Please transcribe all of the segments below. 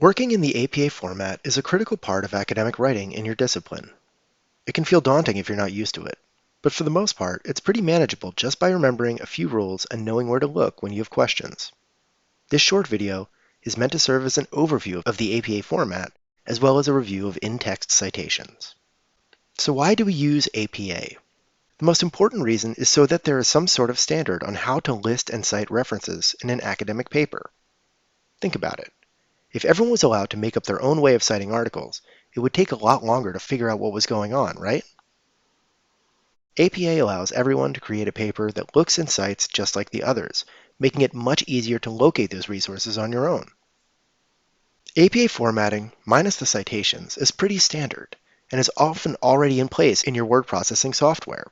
Working in the APA format is a critical part of academic writing in your discipline. It can feel daunting if you're not used to it, but for the most part, it's pretty manageable just by remembering a few rules and knowing where to look when you have questions. This short video is meant to serve as an overview of the APA format, as well as a review of in-text citations. So why do we use APA? The most important reason is so that there is some sort of standard on how to list and cite references in an academic paper. Think about it. If everyone was allowed to make up their own way of citing articles, it would take a lot longer to figure out what was going on, right? APA allows everyone to create a paper that looks and cites just like the others, making it much easier to locate those resources on your own. APA formatting, minus the citations, is pretty standard and is often already in place in your word processing software.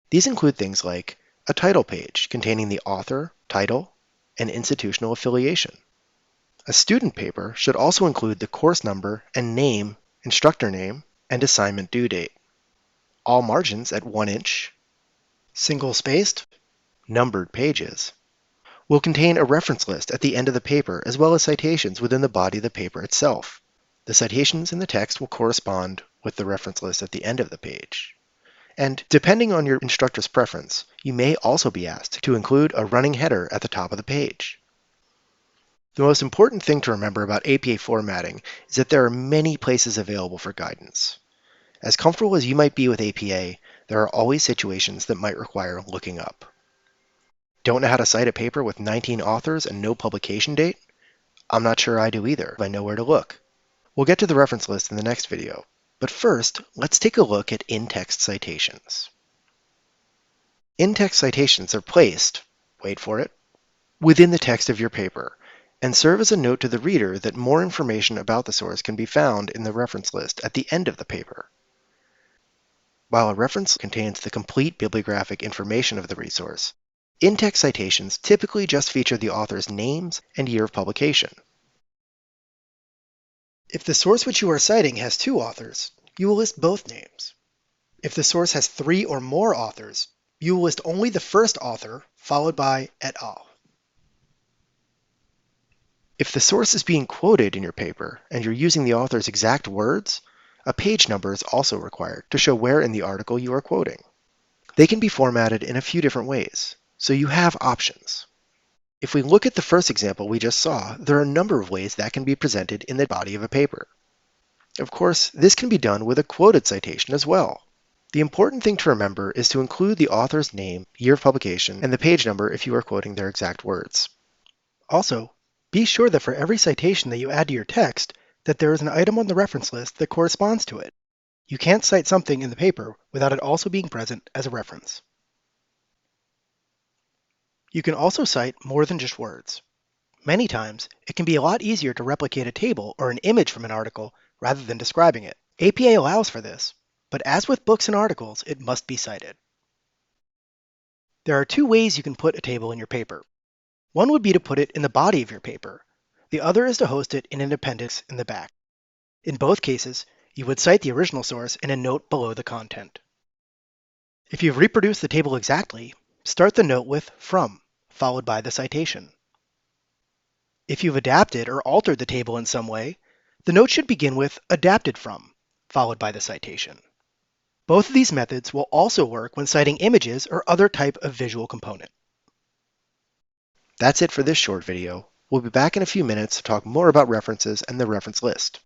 These include things like a title page containing the author, title, and institutional affiliation. A student paper should also include the course number and name, instructor name, and assignment due date. All margins at 1 inch, single-spaced, numbered pages. Will contain a reference list at the end of the paper as well as citations within the body of the paper itself. The citations in the text will correspond with the reference list at the end of the page. And depending on your instructor's preference, you may also be asked to include a running header at the top of the page. The most important thing to remember about APA formatting is that there are many places available for guidance. As comfortable as you might be with APA, there are always situations that might require looking up. Don't know how to cite a paper with 19 authors and no publication date? I'm not sure I do either, if I know where to look. We'll get to the reference list in the next video, but first, let's take a look at in-text citations. In-text citations are placed, wait for it, within the text of your paper, and serve as a note to the reader that more information about the source can be found in the reference list at the end of the paper. While a reference contains the complete bibliographic information of the resource, in-text citations typically just feature the author's names and year of publication. If the source which you are citing has 2 authors, you will list both names. If the source has 3 or more authors, you will list only the first author, followed by et al. If the source is being quoted in your paper and you're using the author's exact words, a page number is also required to show where in the article you are quoting. They can be formatted in a few different ways, so you have options. If we look at the first example we just saw, there are a number of ways that can be presented in the body of a paper. Of course, this can be done with a quoted citation as well. The important thing to remember is to include the author's name, year of publication, and the page number if you are quoting their exact words. Also, be sure that for every citation that you add to your text, that there is an item on the reference list that corresponds to it. You can't cite something in the paper without it also being present as a reference. You can also cite more than just words. Many times, it can be a lot easier to replicate a table or an image from an article rather than describing it. APA allows for this, but as with books and articles, it must be cited. There are 2 ways you can put a table in your paper. One would be to put it in the body of your paper. The other is to host it in an appendix in the back. In both cases, you would cite the original source in a note below the content. If you've reproduced the table exactly, start the note with from, followed by the citation. If you've adapted or altered the table in some way, the note should begin with adapted from, followed by the citation. Both of these methods will also work when citing images or other type of visual component. That's it for this short video. We'll be back in a few minutes to talk more about references and the reference list.